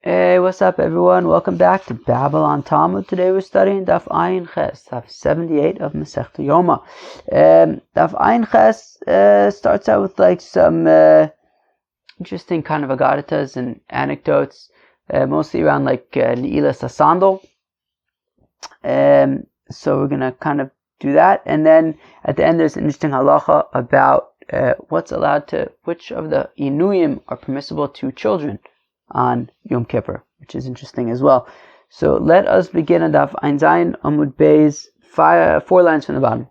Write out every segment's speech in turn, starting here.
Hey, what's up, everyone? Welcome back to Babylon Talmud. Today we're studying Daf Ayin Ches, Daf 78 of Masechta Yoma. Daf Ayin Ches starts out with like some interesting kind of agaritas and anecdotes, mostly around like Ne'ilas Asandal. So we're gonna kind of do that, and then at the end there's an interesting halacha about which of the inuyim are permissible to children on Yom Kippur, which is interesting as well. So let us begin on Daf Ein Zayin Amud Beis, 4 lines from the bottom.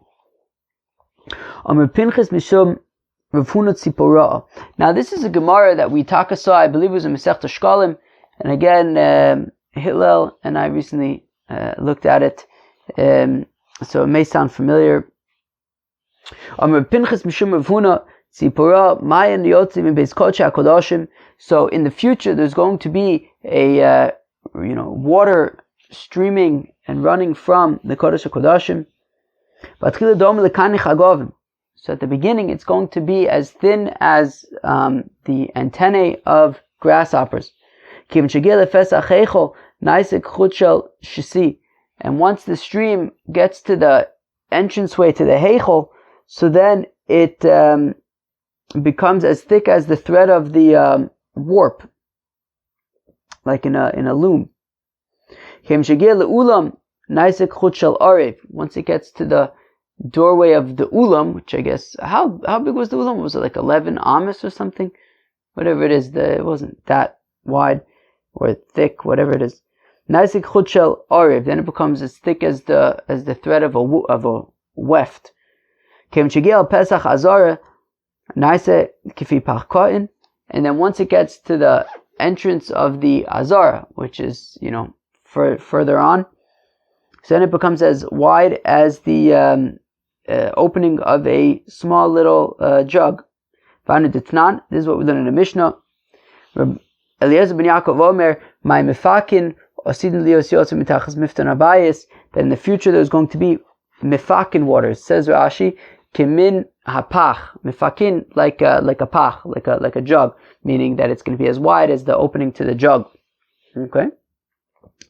Amud Pinchas Mishum Rav Huna Tzipora. Now this is a Gemara that we saw, I believe it was in Masechta Shkalim, and again Hillel and I recently looked at it, so it may sound familiar. Amud Pinchas Mishum Rav Huna Tzipora Mayan Yotzim in Beis Kodesh HaKodashim. So in the future, there's going to be a water streaming and running from the Kodesh HaKodashim. So at the beginning, it's going to be as thin as the antennae of grasshoppers. And once the stream gets to the entranceway to the Heichel, so then it becomes as thick as the thread of the warp, like in a loom. Once it gets to the doorway of the ulam, which I guess, how big was the ulam? Was it like 11 amas or something? Whatever it is, it wasn't that wide or thick, whatever it is. Then it becomes as thick as the thread of a weft. And then once it gets to the entrance of the Azara, which is, further on, so then it becomes as wide as the opening of a small little jug. This is what we learn in the Mishnah. Eliezer ben Yaakov Omer, my mefakin, osidin lios yotzim mitachas miftan abayis, that in the future there's going to be mefakin waters. Says Rashi, Kimin hapach, mifakin, like a pach, like a jug, meaning that it's going to be as wide as the opening to the jug. Okay,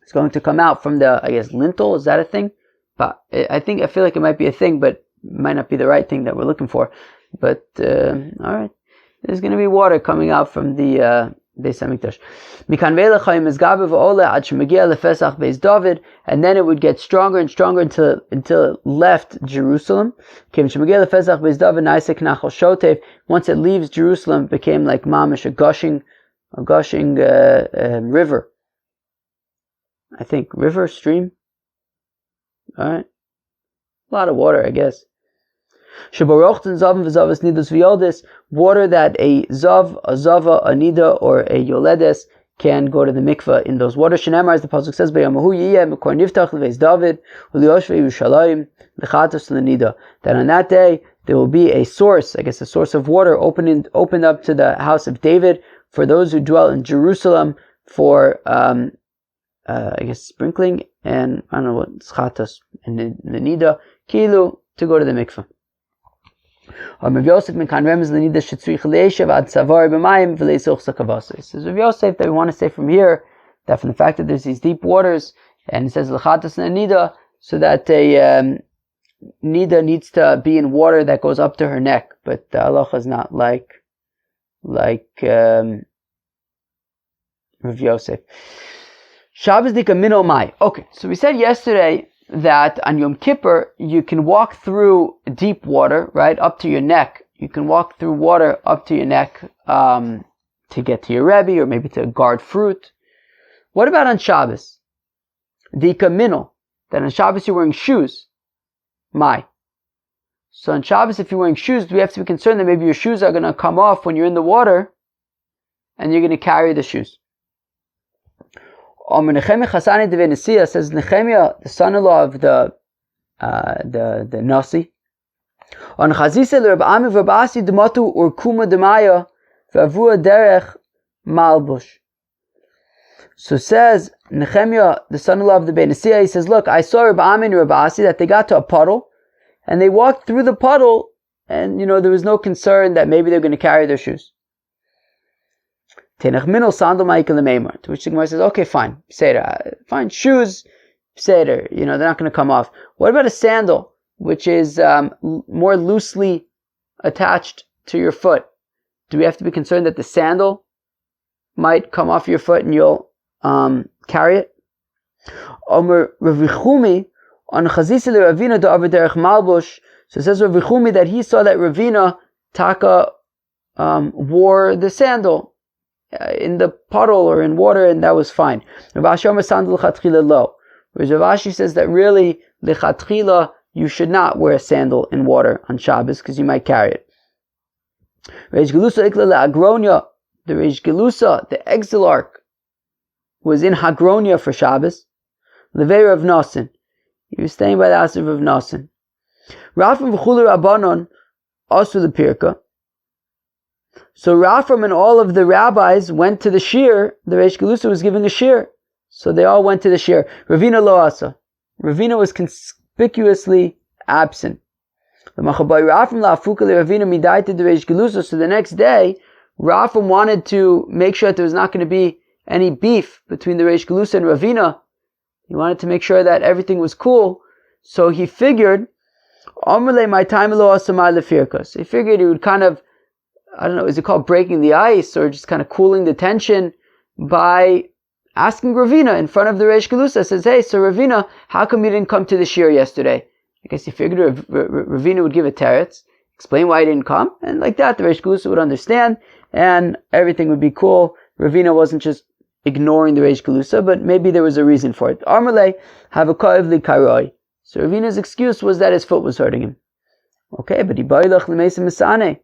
it's going to come out from the, I guess, lintel. Is that a thing? But I feel like it might be a thing, but it might not be the right thing that we're looking for. But all right, there's going to be water coming out from the Beis Hamikdash. And then it would get stronger and stronger until it left Jerusalem. Once it leaves Jerusalem, it became like mamish, a gushing river. I think river, stream. All right, a lot of water, I guess. Water that a zav, a zava, a nida, or a yoledes can go to the mikveh in those waters. Shenemar, as the pasuk says, that on that day there will be a source, I guess a source of water opened up to the house of David for those who dwell in Jerusalem for I guess sprinkling and I don't know what schatos and the nida kilu to go to the mikveh. Rav Yosef that we want to say from here that from the fact that there's these deep waters and it says l'chatas nida, so that a nida needs to be in water that goes up to her neck, but the halacha is not like Rav Yosef. Shabbos dika mino mai. Okay, so we said yesterday that on Yom Kippur, you can walk through deep water, right, up to your neck. You can walk through water up to your neck to get to your Rebbe or maybe to guard fruit. What about on Shabbos? Dika mino, that on Shabbos you're wearing shoes. Mai. So on Shabbos, if you're wearing shoes, we have to be concerned that maybe your shoes are going to come off when you're in the water and you're going to carry the shoes. Says Nehemiah, the son-in-law of the Nasi. On Chazise Reb Ami v'Rabasi Dematu Urkuma Demaya v'Avua Derech Malbush. So says Nehemiah, the son-in-law of the Benesiah, he says, look, I saw Reb Ami and Reb Asi that they got to a puddle and they walked through the puddle and there was no concern that maybe they're going to carry their shoes. Tenach minol sandal ma'ikal lemeimar. To which the Gemara says, okay, fine, Seder, fine, shoes, Seder, they're not going to come off. What about a sandal, which is more loosely attached to your foot? Do we have to be concerned that the sandal might come off your foot and you'll carry it? Omer Rav Chumi on Chazisa Ravina da Aver Derech Malbush. So it says Rav Chumi that he saw that Ravina Taka wore the sandal in the puddle or in water, and that was fine. Rav Ashi Omer sandal lechatchila lo. Whereas Rav Ashi says that really lechatchila you should not wear a sandal in water on Shabbos because you might carry it. Reish Gelusa ikla le'agronia. The Reish Gelusa, the exilarch, was in Hagronia for Shabbos. Levei Rav Nosson. He was staying by the house of Rav Nosson. Rafam v'chulu Rabbanon asu lepirka. So Rafam and all of the rabbis went to the shir. The Reish Gelusa was giving a shir. So they all went to the shir. Ravina lo asa. Ravina was conspicuously absent. So the next day, Rafam wanted to make sure that there was not going to be any beef between the Reish Gelusa and Ravina. He wanted to make sure that everything was cool. So he figured, he figured he would kind of, I don't know, is it called breaking the ice or just kind of cooling the tension by asking Ravina in front of the Reish Gelusa. Says, hey, so Ravina, how come you didn't come to the shir yesterday? I guess he figured Ravina would give a teretz, explain why he didn't come, and like that the Reish Gelusa would understand, and everything would be cool. Ravina wasn't just ignoring the Reish Gelusa, but maybe there was a reason for it. Armalei have a koev li karoi. So Ravina's excuse was that his foot was hurting him. Okay, but he bailach l'meisa misane.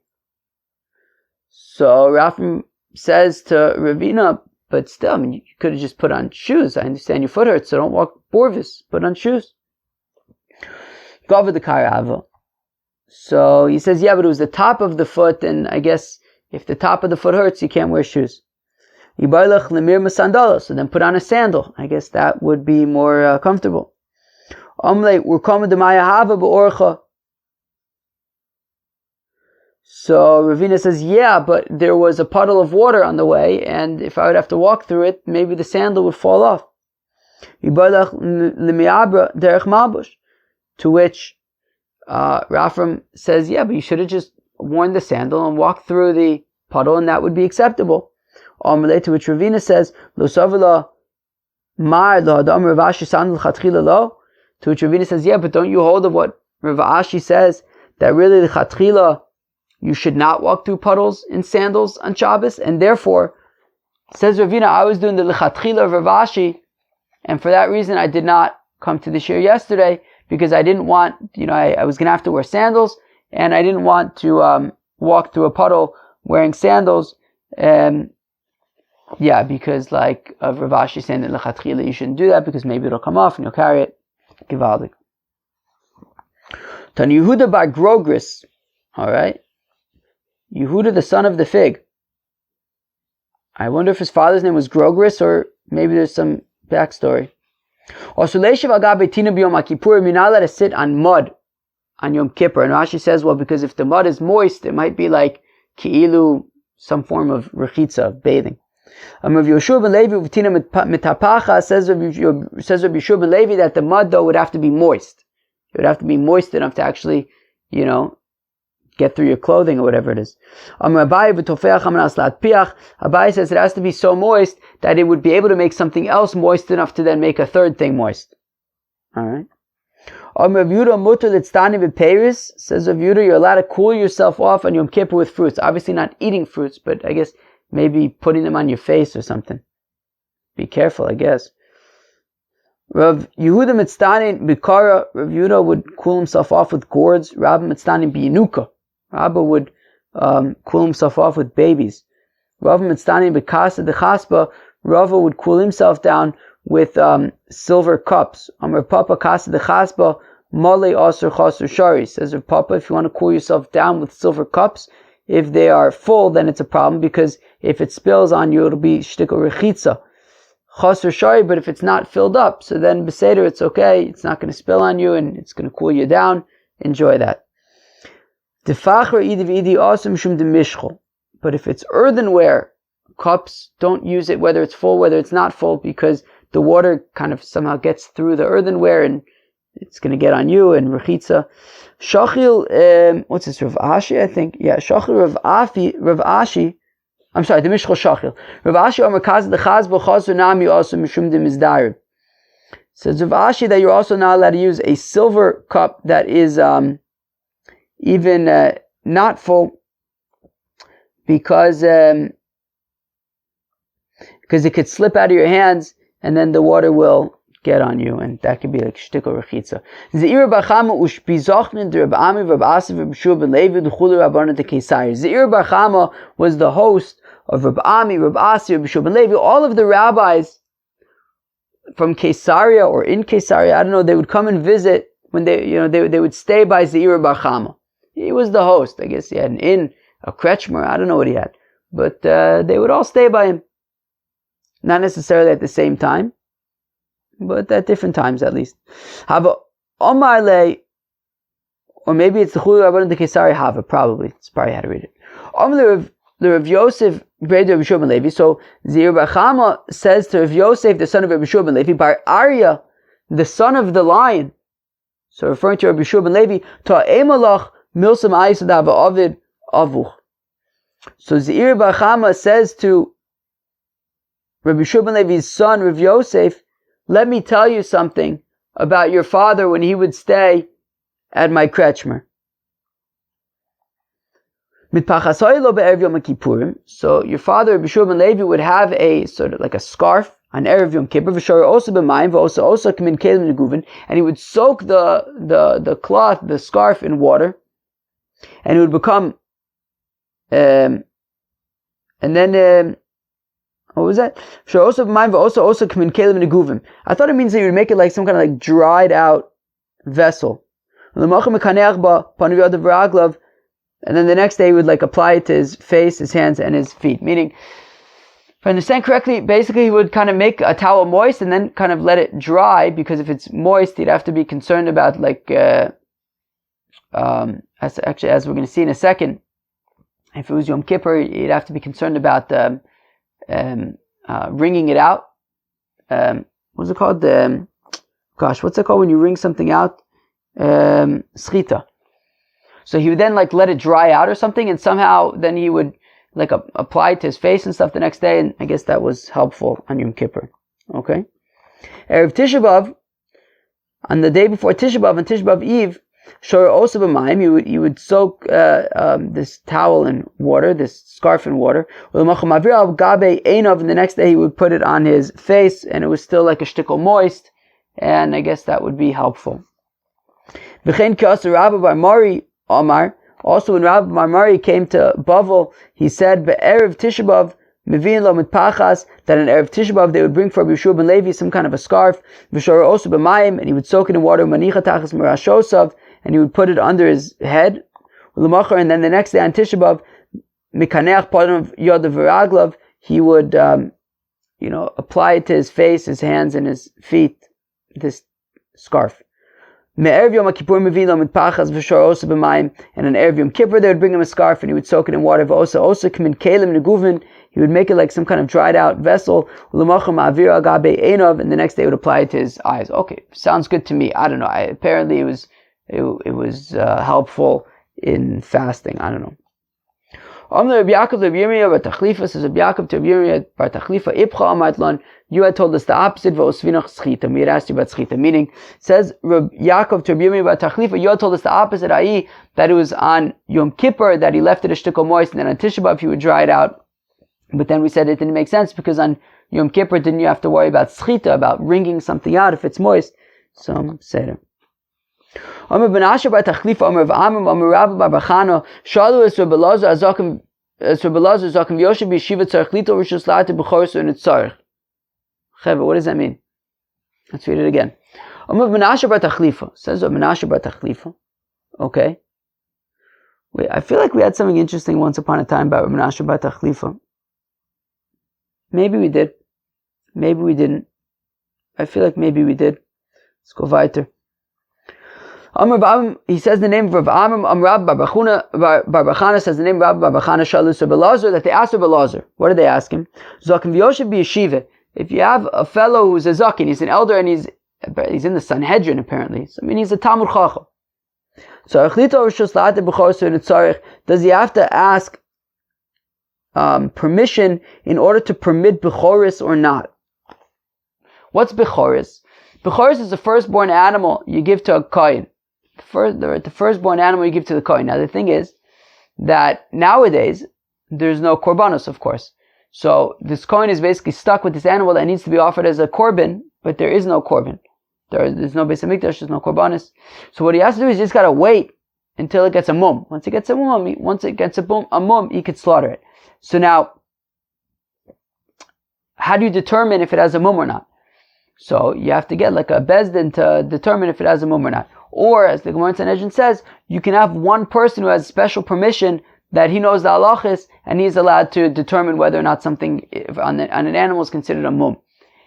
So Rafam says to Ravina, but still, you could have just put on shoes. I understand your foot hurts, so don't walk borvis. Put on shoes. So he says, yeah, but it was the top of the foot, and I guess if the top of the foot hurts, you can't wear shoes. So then put on a sandal. I guess that would be more comfortable. So Ravina says, yeah, but there was a puddle of water on the way, and if I would have to walk through it, maybe the sandal would fall off. To which Rafam says, yeah, but you should have just worn the sandal and walked through the puddle, and that would be acceptable. To which Ravina says, to which Ravina says, yeah, but don't you hold of what Rav Ashi says, that really the chatchila, you should not walk through puddles in sandals on Shabbos, and therefore, says Ravina, I was doing the lechatchila of Rav Ashi, and for that reason I did not come to the shir yesterday, because I didn't want, I was going to have to wear sandals, and I didn't want to walk through a puddle wearing sandals, because like of Rav Ashi saying that lechatchila you shouldn't do that, because maybe it'll come off and you'll carry it. Givaldik. Tan Yehuda bar Grogris, alright? Yehuda, the son of the fig. I wonder if his father's name was Grogris, or maybe there's some backstory. You're not allowed to sit on mud on Yom Kippur. And Rashi says, well, because if the mud is moist, it might be like ki'ilu, some form of rechitza, bathing. Says Rabbi Yeshua ben Levi that the mud, though, would have to be moist. It would have to be moist enough to actually, get through your clothing or whatever it is. Abai says it has to be so moist that it would be able to make something else moist enough to then make a third thing moist. Alright. Says Rav Yehuda, you're allowed to cool yourself off on Yom Kippur with fruits. Obviously not eating fruits, but I guess maybe putting them on your face or something. Be careful, I guess. Rav Yehuda Mitzdanin Bikara, Rav Yehuda would cool himself off with gourds. Rabbi Mitzdanin Biyanuka, Rabbi would cool himself off with babies. Rav Mitzdanin Bikasa de Chaspa, Rava would cool himself down with silver cups. Amar Papa Kasa de Chaspa, Male Asur Chasur Shari. Says Rav Papa, if you want to cool yourself down with silver cups, if they are full, then it's a problem, because if it spills on you, it'll be shtik or rechitza. Chasur Shari, but if it's not filled up, so then beseder, it's okay, it's not going to spill on you, and it's going to cool you down. Enjoy that. But if it's earthenware, cups, don't use it whether it's full, whether it's not full, because the water kind of somehow gets through the earthenware and it's going to get on you, and rechitza. Shachil, what's this, Rav Ashi, I think? Yeah, Shachil Rav Ashi, I'm sorry, the Mishchol Shachil. Rav Ashi Omer Kaz Dechaz B'chaz Nami also Mishum de Mizdarim. Says Rav Ashi that you're also not allowed to use a silver cup that is even not full, because it could slip out of your hands and then the water will get on you, and that could be like shtik or rechitza. Zeir bar Chama ushbizochnin de Reb Ami Reb Asi Reb Shua ben Levi d'chulu Rabbanan de Kesari. Zeir bar Chama was the host of Reb Ami, Reb Asi, Reb Shua ben Levi. All of the rabbis from Caesarea or in Caesarea, I don't know, they would come and visit when they would stay by Zeir bar Chama. He was the host. I guess he had an inn, a kretschmer, I don't know what he had, but they would all stay by him. Not necessarily at the same time, but at different times at least. Hava Omarle, or maybe it's the Chulu Rabbanan de Kesari Hava, probably. It's probably how to read it. Omarle Rav Yosef, Breda Rav Shua ben Levi. So Zeir bar Chama says to Rav Yosef, the son of Rav Shua ben Levi, Bar Arya, the son of the lion. So referring to Rav Shua ben Levi, Ta'emalach Milsam Aisad Hava Ovid Avuch. So Zeir bar Chama says to Rabbi Shua ben Levi's son, Rav Yosef, let me tell you something about your father when he would stay at my kretschmer. So your father, Rabbi Shua ben Levi, would have a sort of like a scarf on Erev Yom Kippur, and he would soak the cloth, the scarf, in water, and it would become, and then, what was that? I thought it means that you would make it like some kind of like dried out vessel. And then the next day he would like apply it to his face, his hands, and his feet. Meaning, if I understand correctly, basically he would kind of make a towel moist and then kind of let it dry, because if it's moist, he'd have to be concerned about like, as we're going to see in a second, if it was Yom Kippur, he'd have to be concerned about wringing it out. What's it called? What's it called when you wring something out? Schita. So he would then like let it dry out or something, and somehow then he would like apply it to his face and stuff the next day, and I guess that was helpful on Yom Kippur. Okay. Erev Tisha B'Av, on the day before Tisha B'Av, on Tisha B'Av Eve, Shor also b'mayim, you would soak this towel in water, this scarf in water. And the next day he would put it on his face, and it was still like a shtickle moist, and I guess that would be helpful. Also when Rabbi Bar Mari came to Bavel, he said, Be'erev Tisha B'Av, Mevin lo mitpachas, that in Erev Tisha B'Av they would bring for Rabbi Shua ben Levi some kind of a scarf, V'shor also b'mayim, and he would soak it in water, manicha tachas merashosav, and he would put it under his head, and then the next day on Tisha B'Av, mikaneach padav yodav v'raglav, he would, apply it to his face, his hands, and his feet, this scarf. Me'erev Yom Kippur mevin lo mitpachas v'shor also b'mayim, and on Erev Yom Kippur they would bring him a scarf and he would soak it in water. Also k'min kelim neguvin, he would make it like some kind of dried out vessel. And the next day he would apply it to his eyes. Okay, sounds good to me. I don't know. Apparently it was helpful in fasting. I don't know. Rabbi Yaakov Rabbi Yirmiyah bar Tachlifa says, Rabbi Yaakov to Rabbi Yirmiyah bar Tachlifa, Ipcha Amatlan, you had told us the opposite, V'osvinach Schita. We had asked you about Schita. Meaning, says Rabbi Yaakov to Rabbi Yirmiyah bar Tachlifa, you had told us the opposite, i.e., that it was on Yom Kippur that he left it a shtickle moist, and then on Tisha B'Av he would dry it out. But then we said it didn't make sense, because on Yom Kippur didn't you have to worry about Schita, about wringing something out if it's moist. So, Seder. Omer ben Asher bar Tachlifa, Omer v'amim, Omer Rabba bar Bachano, Shalu es Rabbi Elazar azakim, Yoshev b'yeshiva tzarech lito rishus la'ate b'choros and it's tzarech. Cheva, what does that mean? Let's read it again. Omer ben Asher bar Tachlifa, says Ben Asher bar Tachlifa. Okay. Wait, I feel like we had something interesting once upon a time about Ben Asher bar Tachlifa. Maybe we did. Maybe we didn't. I feel like maybe we did. Let's go weiter. He says the name of Rav Amram, Rab Bar Bachana says the name of Rab Bar Bachana Shalus Reb Elazar, that they asked Reb Elazar. What did they ask him? Zaken v'yoshev b'yeshiva. If you have a fellow who's a zaken, he's an elder and he's in the Sanhedrin apparently. So, I mean, he's a Talmud Chacham. So, does he have to ask permission in order to permit Bechoris or not? What's Bechoris? Bechoris is the firstborn animal you give to a Kohen. The firstborn animal you give to the Kohen. Now the thing is that nowadays there's no korbanos, of course. So this Kohen is basically stuck with this animal that needs to be offered as a korban, but there is no korban. There's no Beis Hamikdash, there's no korbanos. So what he has to do is just gotta wait until it gets a mum. Once it gets a mum, he could slaughter it. So now, how do you determine if it has a mum or not? So you have to get like a bezdin to determine if it has a mum or not. Or, as the Gemara in Sanhedrin says, you can have one person who has special permission that he knows the halachas, and he's allowed to determine whether or not something on an animal is considered a mum.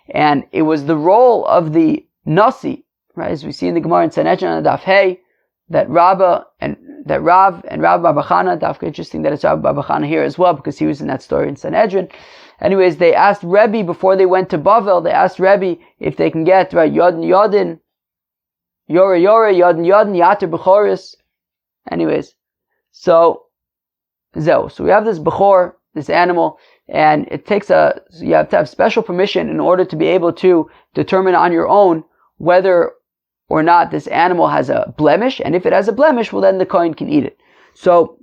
And it was the role of the nasi, right, as we see in the Gemara in Sanhedrin on Daf Hey, that Rav and Bar Bachana, Dafka, interesting that it's Rav Bar Bachana here as well, because he was in that story in Sanhedrin. Anyways, they asked Rebbe before they went to Bavel, they asked Rebbe if they can get, right, Yodin Yodin, Yora Yora, Yodin Yodin, Yater Bechoris. Anyways, so we have this Bechor, this animal, and it takes so you have to have special permission in order to be able to determine on your own whether or not this animal has a blemish, and if it has a blemish, well then the Kohen can eat it. So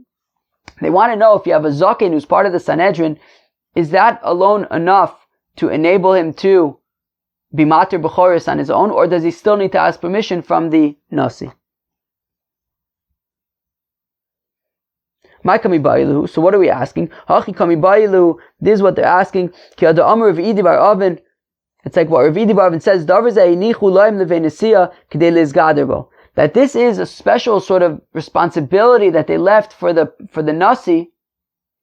they want to know if you have a Zaken who's part of the Sanhedrin, is that alone enough to enable him to be Mater Bechoris on his own, or does he still need to ask permission from the Nasi? So what are we asking? This is what they're asking. It's like what Rav Idi Bar Avin says, that this is a special sort of responsibility that they left for the Nasi,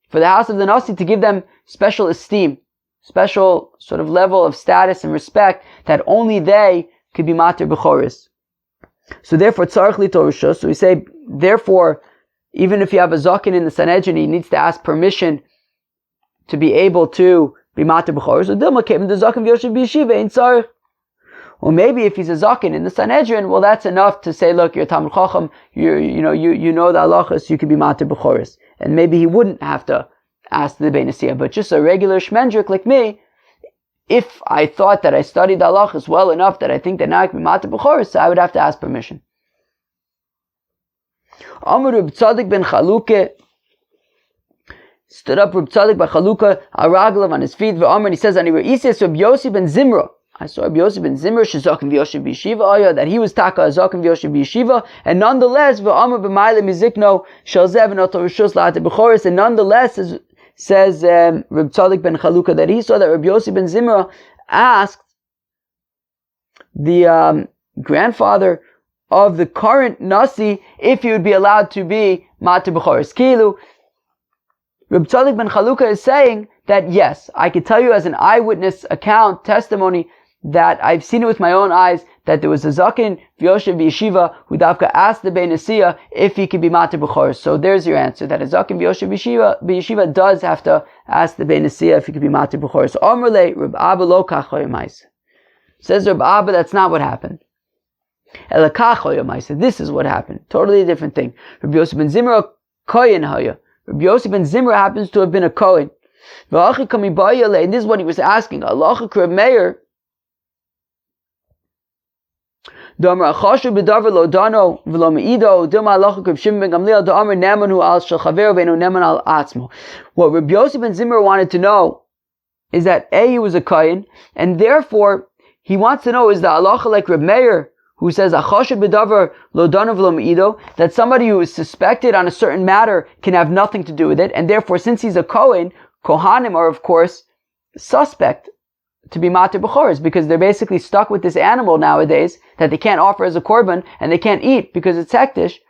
for the house of the Nasi, to give them special esteem, special sort of level of status and respect that only they could be Mater Bechoris. So therefore, Tzarech Litor Rishus. So we say, therefore, even if you have a Zaken in the Sanhedrin, he needs to ask permission to be able to be Mater Bechoris. Or maybe if he's a Zaken in the Sanhedrin, well, that's enough to say, look, you're a Talmud Chacham, you know the halachas, you can be Mater Bechoris. And maybe he wouldn't have to ask the Beit Nesiyah, but just a regular shmendrik like me, if I thought that I studied the halachas well enough that I think that now I can be Mater Bechoris, so I would have to ask permission. Amr Reb Tzadik ben Chaluke, stood up Reb Tzadik ben Chaluke, Araglav on his feet, and he says, Ani Re'isias Reb Yossi ben Zimra. I saw Reb Yossi ben Zimra, Shezaken v'Yoshev b'Yeshiva, that he was Taka Zaken v'Yoshev b'Yeshiva, and nonetheless, v'Amr b'Mayla mizikno shel zev v'noto rishus la'ate b'choris, and nonetheless, says Reb Tzadik ben Chaluka, that he saw that Reb Yossi ben Zimra asked the grandfather of the current Nasi if he would be allowed to be Mater Bechoris. Kilu, Reb Tzadik ben Chaluka is saying that yes, I could tell you as an eyewitness account, testimony, that I've seen it with my own eyes, that there was a Zaken v'Yoshev b'Yeshiva who Dafka asked the Beit Nesiyah if he could be Mater Bechoris. So there's your answer, that a Zaken v'Yoshev b'Yeshiva does have to ask the Beit Nesiyah if he could be Mater Bechoris. Amrle, Reb Abba lo kachoy ma'aseh. Says Reb Abba, that's not what happened. This is what happened. Totally different thing. Rabbi Yossi ben Zimra kohen haya. Rabbi Yossi ben Zimra happens to have been a kohen. And this is what he was asking. Allah Reb Meir. What Rabbi Yossi ben Zimra wanted to know is that he was a kohen, and therefore he wants to know, is the halacha like Reb Meir, who says that somebody who is suspected on a certain matter can have nothing to do with it, and therefore since he's a Kohen, Kohanim are of course suspect to be Mater Bechoris, because they're basically stuck with this animal nowadays that they can't offer as a korban, and they can't eat because it's hektish,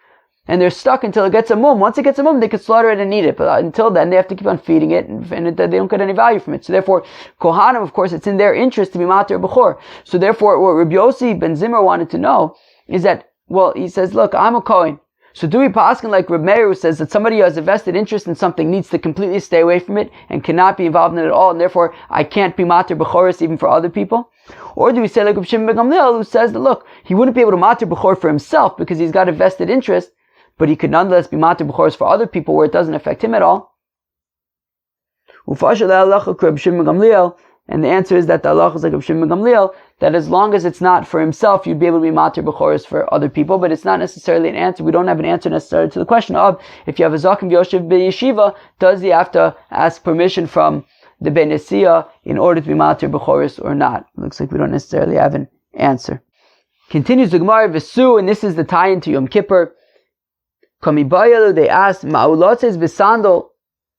and they're stuck until it gets a mum. Once it gets a mum, they can slaughter it and eat it, but until then they have to keep on feeding it, and they don't get any value from it. So therefore, Kohanim, of course, it's in their interest to be Mater Bechor. So therefore, what Rabbi Yossi ben Zimra wanted to know is that well, he says, look, I'm a Kohen. So do we paskin like Reb Meir, who says that somebody who has a vested interest in something needs to completely stay away from it and cannot be involved in it at all, and therefore I can't be matir b'choros even for other people? Or do we say like Reb Shimon ben Gamliel, who says that, look, he wouldn't be able to matir b'chor for himself because he's got a vested interest, but he could nonetheless be matir b'choros for other people where it doesn't affect him at all? And the answer is that the halacha is like Reb Shimon ben Gamliel, that as long as it's not for himself, you'd be able to be matir b'choros for other people, but it's not necessarily an answer. We don't have an answer necessarily to the question of, if you have a zaken v'yoshev b'yeshiva, does he have to ask permission from the Beit Nesiya in order to be matir b'choros or not? Looks like we don't necessarily have an answer. Continues the Gemara, V'su, and this is the tie-in to Yom Kippur. Kamibayalu, they asked, Ma'ulotzes b'sandal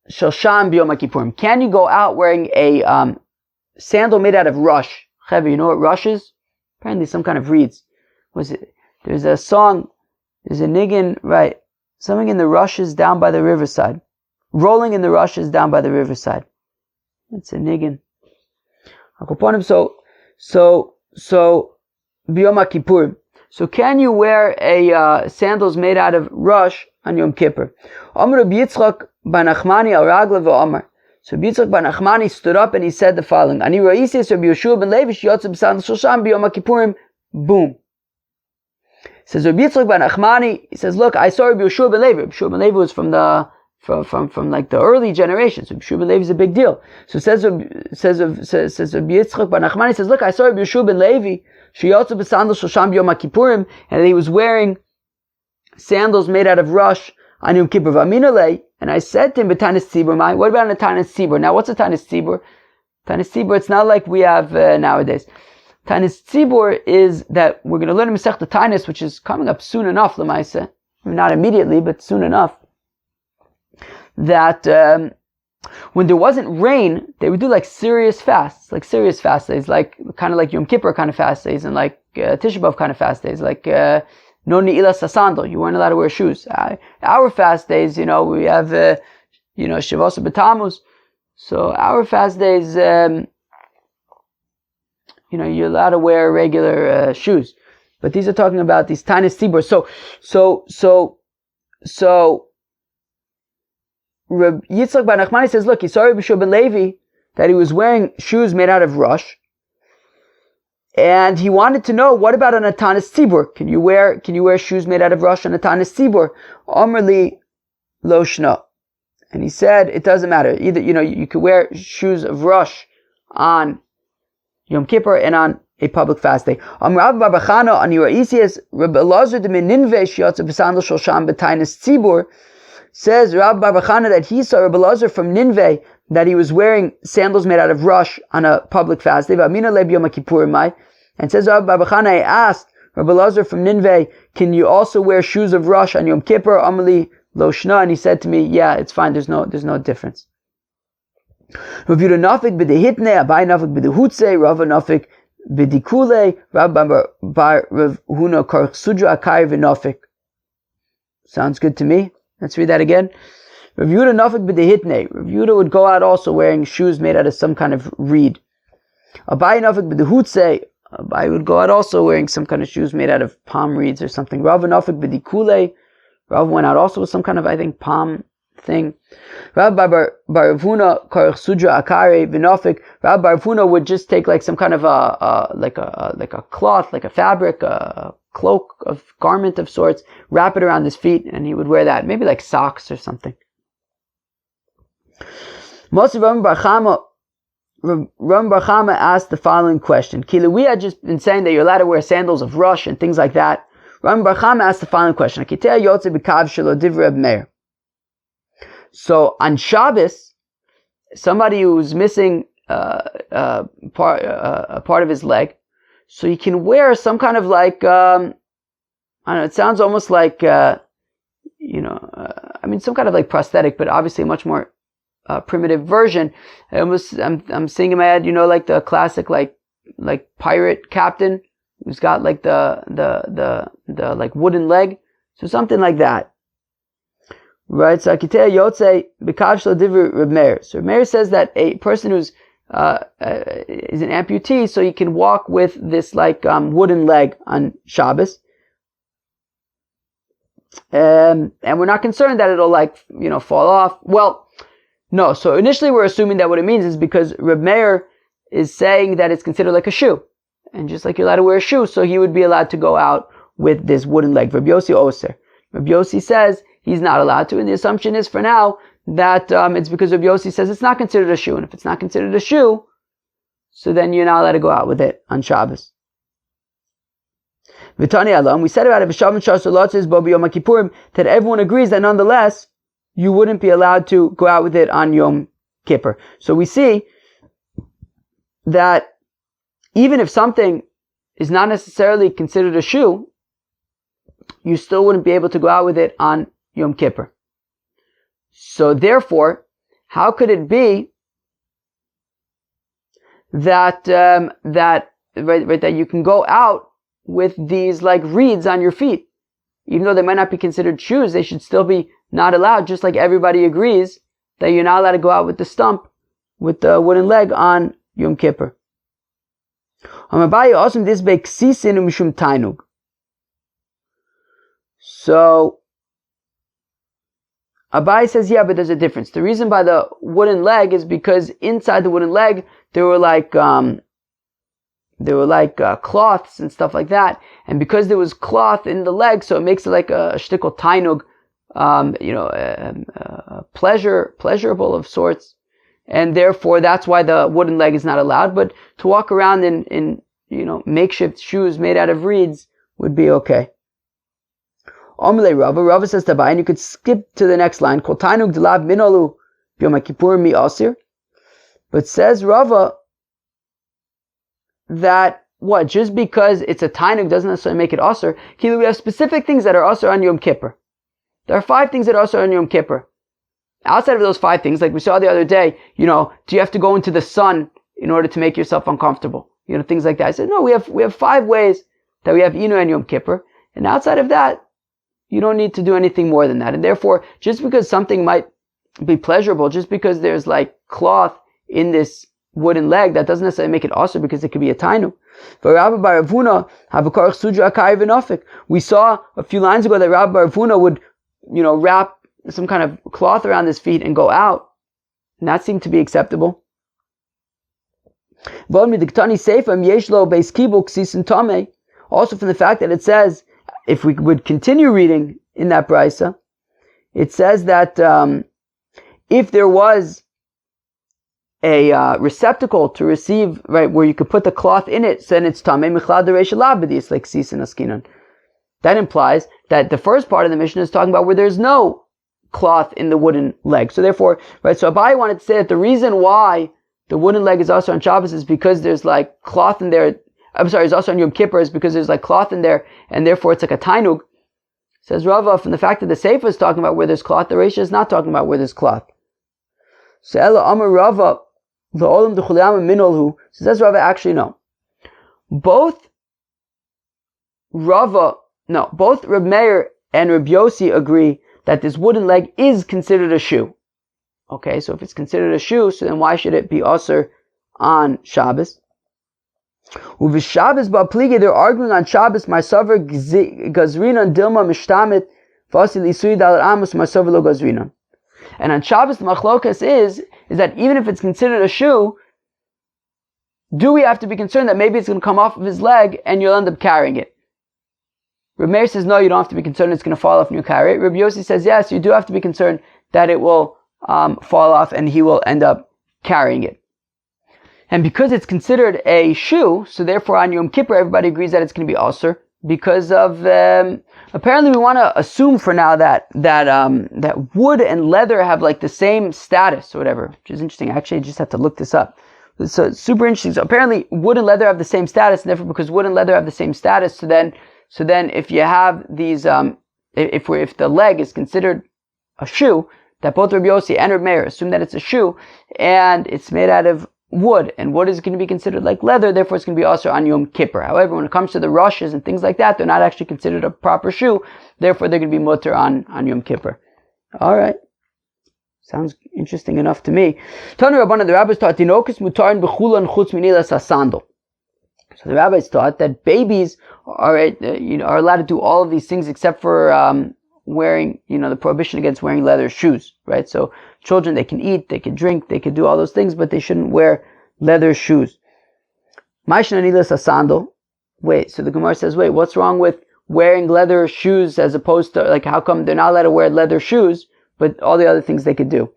shel sham b'yom kippurim. Can you go out wearing a sandal made out of rush? Chevy, you know what rush is? Apparently some kind of reeds. Was it? There's a song, there's a niggin, right? Something in the rushes down by the riverside. Rolling in the rushes down by the riverside. It's a niggin. So, B'yom Kippur. So can you wear a sandals made out of rush on Yom Kippur? Amr Rabbi Yitzchak bar Nachmani al Ragla v'Amar. So Yitzchak bar Nachmani stood up and he said the following: Ani Ra'isius Rabbi Yeshua ben Levi sheyotze b'sandal shel sham b'yom kippurim. Boom. Says Rabbi Yitzchak bar Nachmani. He says, look, I saw Rabbi Yeshua ben Levi. Rabbi Yeshua ben Levi was from like the early generations. Rabbi Yeshua ben Levi is a big deal. So says Rabbi Yitzchak bar Nachmani. He says, look, I saw Rabbi Yeshua ben Levi sheyotze b'sandal shel sham b'yom kippurim, and he was wearing sandals made out of rush on Yom Kippur. V'aminalei. And I said to him, "B'tanis tzibur, what about a tanis tzibur?" Now, what's a tanis tzibur? Tanis tzibur, it's not like we have nowadays. Tanis tzibur is that we're going to learn in Masechta Tanis, which is coming up soon enough, l'maaseh. Not immediately, but soon enough. That when there wasn't rain, they would do like serious fasts, like kind of like Yom Kippur kind of fast days, and like Tisha B'av kind of fast days, like no ni'ila sasandal. You weren't allowed to wear shoes. Our fast days, we have, Shavasa B'Tammuz. So our fast days, you're allowed to wear regular shoes. But these are talking about these tiny tzibur. So Reb Yitzchak bar Nachmani says, look, he saw Rabbi Yeshua ben Levi that he was wearing shoes made out of rush. And he wanted to know, what about an atanis tzibur? Can you wear shoes made out of rush on atanis tzibur? Amrli lo shna. And he said, it doesn't matter. Either, you could wear shoes of rush on Yom Kippur and on a public fast day. Amrav bar Bachana on Yiraisias, Rabbi Elazar de Ninveh sheyotze b'sandal shel sham b'tainis tzibur, says Rabbi bar Bachana that he saw Rabbi Elazar from Ninveh that he was wearing sandals made out of rush on a public fast day. And says Rabbi bar Bachana, I asked Rabbi Elazar from Ninveh, can you also wear shoes of rush on Yom Kippur? Amali lo shna, and he said to me, yeah, it's fine. There's no difference. Rav Yehuda nafik b'dehitne, Abai nafik b'dehutze, Rav nafik b'dikule, Rav bar Rav Huna karch sudra akari v'nafik. Sounds good to me. Let's read that again. Rav Yehuda nafik b'dehitne. Rav Yehuda would go out also wearing shoes made out of some kind of reed. Abai nafik b'dehutze. Abai would go out also wearing some kind of shoes made out of palm reeds or something. Rav nafik b'dikule. Rav went out also with some kind of, I think, palm thing. Rav bar Huna karch sudra akari v'nafik. Rav bar Huna would just take like some kind of like a cloth, like a fabric, a cloak of garment of sorts, wrap it around his feet, and he would wear that, maybe like socks or something. Ram bar Chama asked the following question. Kila, we had just been saying that you're allowed to wear sandals of rush and things like that. Ram bar Chama asked the following question. So on Shabbos, somebody who's missing a part of his leg, so you can wear some kind of like, I don't know, it sounds almost like, some kind of like prosthetic, but obviously a much more primitive version. I'm seeing in my head, like the classic like pirate captain who's got like the like wooden leg, so something like that. Right, so Akitei Yotze B'Kav Shel Divrei Reb Meir. So Reb Meir says that a person who's is an amputee, so he can walk with this like wooden leg on Shabbos. and we're not concerned that it'll fall off. Well, no. So initially we're assuming that what it means is because Reb Meir is saying that it's considered like a shoe, and just like you're allowed to wear a shoe, so he would be allowed to go out with this wooden leg. Reb Yossi Oser. Reb Yossi says he's not allowed to, and the assumption is for now that it's because Reb Yossi says it's not considered a shoe, and if it's not considered a shoe, so then you're not allowed to go out with it on Shabbos. V'tani Alam, we said about it, Yom Kippurim, that everyone agrees that nonetheless, you wouldn't be allowed to go out with it on Yom Kippur. So we see that even if something is not necessarily considered a shoe, you still wouldn't be able to go out with it on Yom Kippur. So therefore, how could it be that that you can go out with these like reeds on your feet? Even though they might not be considered shoes, they should still be not allowed, just like everybody agrees that you're not allowed to go out with the stump, with the wooden leg on Yom Kippur. So Abai says, yeah, but there's a difference. The reason by the wooden leg is because inside the wooden leg there were cloths and stuff like that, and because there was cloth in the leg, so it makes it like a shtickle tainug, pleasurable of sorts, and therefore that's why the wooden leg is not allowed. But to walk around in makeshift shoes made out of reeds would be okay. Rava says Tabai, and you could skip to the next line. Kol tainug delav minolu b'Yom Kippur mi asir. But says Rava that just because it's a tainug doesn't necessarily make it asir. We have specific things that are asir on Yom Kippur. There are 5 things that are asir on Yom Kippur. Outside of those 5 things, like we saw the other day, do you have to go into the sun in order to make yourself uncomfortable? Things like that. I said, no, we have 5 ways that we have Inu and Yom Kippur, and outside of that, you don't need to do anything more than that. And therefore, just because something might be pleasurable, just because there's like cloth in this wooden leg, that doesn't necessarily make it also, because it could be a tainu. We saw a few lines ago that Rabbi Baravuna would, wrap some kind of cloth around his feet and go out, and that seemed to be acceptable. Also from the fact that it says, if we would continue reading in that brisa, it says that if there was a receptacle to receive, right, where you could put the cloth in it, then it's tamei michlad dereisha labedis, like sisin askinan. That implies that the first part of the mission is talking about where there's no cloth in the wooden leg. So therefore, right, so Abai wanted to say that the reason why the wooden leg is also on Shabbos is because there's like cloth in there. It's also on Yom Kippur is because there's like cloth in there, and therefore it's like a tainug. Says Rava, from the fact that the Sefer is talking about where there's cloth, the Reisha is not talking about where there's cloth. So Ela Amar Rava, the Olam D'Chuliam Minolhu. Says Rava, actually no. Both Reb Meir and Reb Yossi agree that this wooden leg is considered a shoe. Okay, so if it's considered a shoe, so then why should it be asur on Shabbos? Uv Shabbos ba'pligi, they're arguing on Shabbos. Ma'asaver gazrinan dilma mishtamit v'asi lisui dalar amos ma'asaver lo gazrinan. And on Shabbos, the machlokas is that even if it's considered a shoe, do we have to be concerned that maybe it's going to come off of his leg and you'll end up carrying it? Reb Meir says no, you don't have to be concerned it's going to fall off and you carry it. Reb Yossi says yes, you do have to be concerned that it will fall off and he will end up carrying it. And because it's considered a shoe, so therefore on Yom Kippur everybody agrees that it's going to be asur, because of apparently we want to assume for now that wood and leather have like the same status or whatever, which is interesting. Actually, I just have to look this up. So it's super interesting. So apparently wood and leather have the same status, and therefore because wood and leather have the same status, so then if you have these if the leg is considered a shoe, that both Rabbi Yossi and Rabbi Meir assume that it's a shoe and it's made out of wood, and wood is going to be considered like leather, therefore it's going to be also on Yom Kippur. However, when it comes to the rushes and things like that, they're not actually considered a proper shoe, therefore they're going to be mutter on Yom Kippur. Alright. Sounds interesting enough to me. Tanu Rabbana, the rabbis taught Tinokus mutarin b'chulan chutz minilas hasandal. So the rabbis taught that babies are allowed to do all of these things except for wearing, the prohibition against wearing leather shoes, right? So children, they can eat, they can drink, they can do all those things, but they shouldn't wear leather shoes. Maishnanilas a sandal. Wait, so the Gemara says, wait, what's wrong with wearing leather shoes as opposed to, like, how come they're not allowed to wear leather shoes, but all the other things they could do?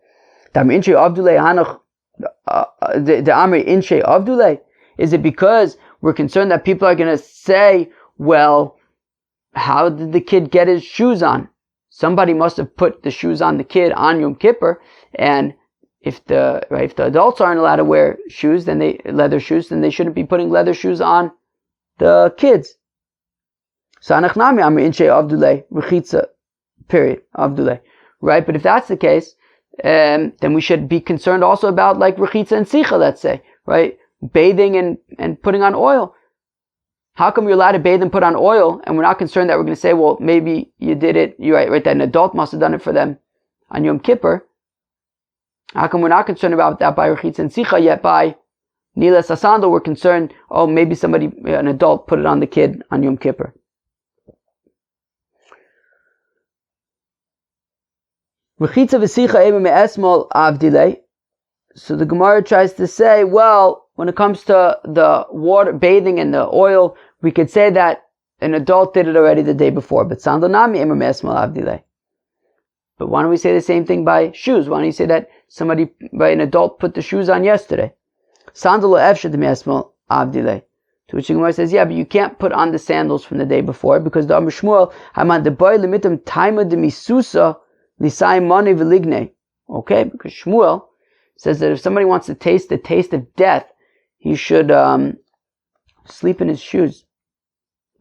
Is it because we're concerned that people are going to say, well, how did the kid get his shoes on? Somebody must have put the shoes on the kid on Yom Kippur, and if the adults aren't allowed to wear shoes, leather shoes, then they shouldn't be putting leather shoes on the kids. So anachnami amri inshe avdulei rechitza, period, avdulei, right? But if that's the case, then we should be concerned also about like rechitza and sicha, let's say, right? Bathing and putting on oil. How come you're allowed to bathe and put on oil, and we're not concerned that we're going to say, well, maybe you did it, you're right, that an adult must have done it for them on Yom Kippur? How come we're not concerned about that by rechitza and sicha, yet by nilas asandal we're concerned, oh, maybe an adult put it on the kid on Yom Kippur? Rechitza v'sicha ema me'esmol avdilei. So the Gemara tries to say, well, when it comes to the water, bathing and the oil, we could say that an adult did it already the day before. But sandal nami ema me'esmol avdilei. But why don't we say the same thing by shoes? Why don't you say that an adult put the shoes on yesterday? Sandal efshad me'esmol avdilei. To which the Gemara says, yeah, but you can't put on the sandals from the day before, because the Amr Shmuel haman de boy limitum taima de misusa lisai mani v'ligne. Okay, because Shmuel says that if somebody wants to taste the taste of death, he should sleep in his shoes.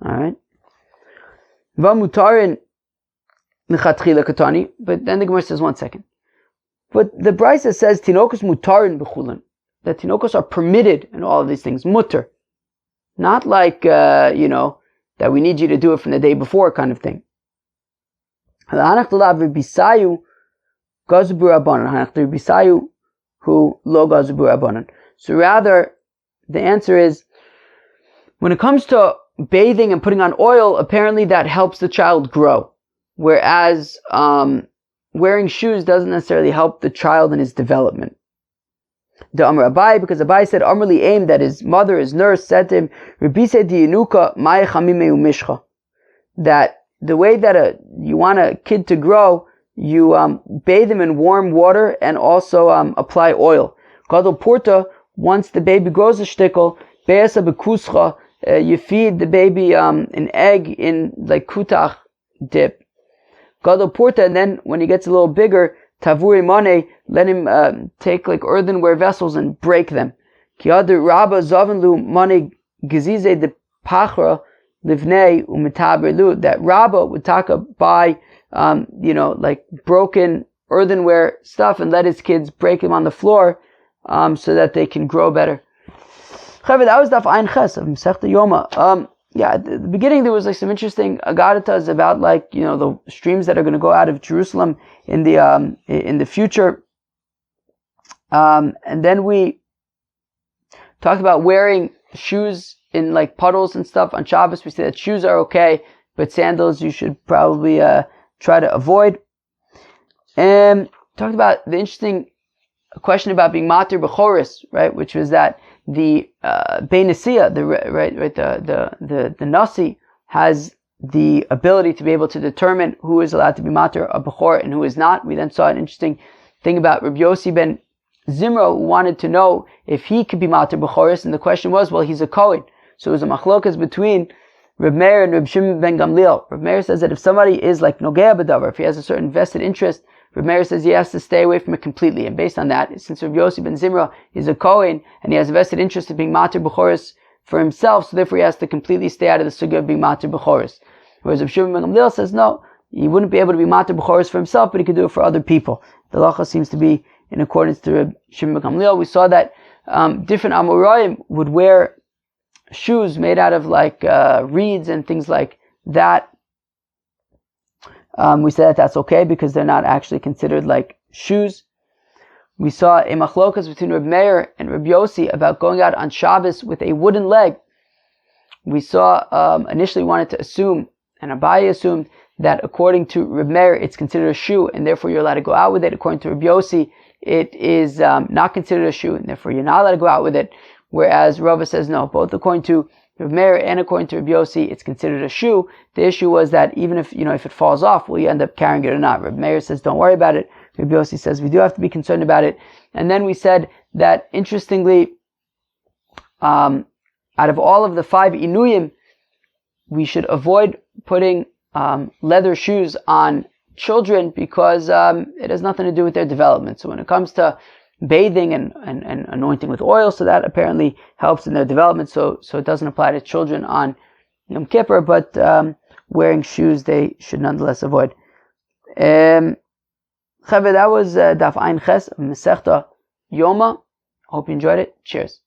Alright? V'mutarin lechatchila katani. But then the Gemara says, one second. But the Brisa says, tinokos mutarin b'chulin. That tinokos are permitted in all of these things. Mutter. Not like, that we need you to do it from the day before kind of thing. So rather, the answer is, when it comes to bathing and putting on oil, apparently that helps the child grow. Whereas wearing shoes doesn't necessarily help the child in his development. The Amr Abai, because Abai said, Amrli Aim, that his mother, his nurse, said to him, that the way that you want a kid to grow, you bathe him in warm water and also apply oil. Gadol Porta, once the baby grows a shtickle, Be'esa bekuscha, you feed the baby an egg in like kutach dip. Gadol Porta, and then when he gets a little bigger, Tavuri Mane, let him take like earthenware vessels and break them. Kiadu Rabba Zavanlu Mane Gezize de Pachra Livnei Umitaberlu, that Rabba would buy like broken earthenware stuff and let his kids break them on the floor so that they can grow better. That was Daf Ein Ches of Masechta Yoma. At the beginning there was like some interesting agaritas about like the streams that are going to go out of Jerusalem in the future, and then we talked about wearing shoes in like puddles and stuff on Shabbos. We said that shoes are okay, but sandals you should probably try to avoid. And talked about the interesting question about being matir b'choris, right? Which was that the Beinasiya, the Nasi has the ability to be able to determine who is allowed to be matir a b'chor and who is not. We then saw an interesting thing about Rabbi Yossi ben Zimro, who wanted to know if he could be matir b'choris, and the question was, well, he's a Kohen. So it was a machlokas between Reb Meir and Reb Shimon ben Gamliel. Reb Meir says that if somebody is like nogea b'davar, if he has a certain vested interest, Reb Meir says he has to stay away from it completely. And based on that, since Reb Yossi ben Zimra is a Kohen and he has a vested interest in being matir b'choris for himself, so therefore he has to completely stay out of the sugya of being matir b'choris. Whereas Reb Shimon ben Gamliel says no, he wouldn't be able to be matir b'choris for himself, but he could do it for other people. The halacha seems to be in accordance to Reb Shimon ben Gamliel. We saw that different Amoraim would wear shoes made out of like reeds and things like that. We said that that's okay because they're not actually considered like shoes. We saw a machlokas between Reb Meir and Reb Yossi about going out on Shabbos with a wooden leg. We saw initially wanted to assume, and Abaye assumed, that according to Reb Meir, it's considered a shoe, and therefore you're allowed to go out with it. According to Reb Yossi, it is not considered a shoe, and therefore you're not allowed to go out with it. Whereas Rava says no. Both according to Reb Meir and according to Reb Yossi, it's considered a shoe. The issue was that even if if it falls off, will you end up carrying it or not? Reb Meir says don't worry about it. Reb Yossi says we do have to be concerned about it. And then we said that interestingly, out of all of the 5 inuyim, we should avoid putting leather shoes on children because it has nothing to do with their development. So when it comes to bathing and anointing with oil, so that apparently helps in their development. So it doesn't apply to children on Yom Kippur, but wearing shoes they should nonetheless avoid. That was Daf Ein Ches, Masechta Yoma. Hope you enjoyed it. Cheers.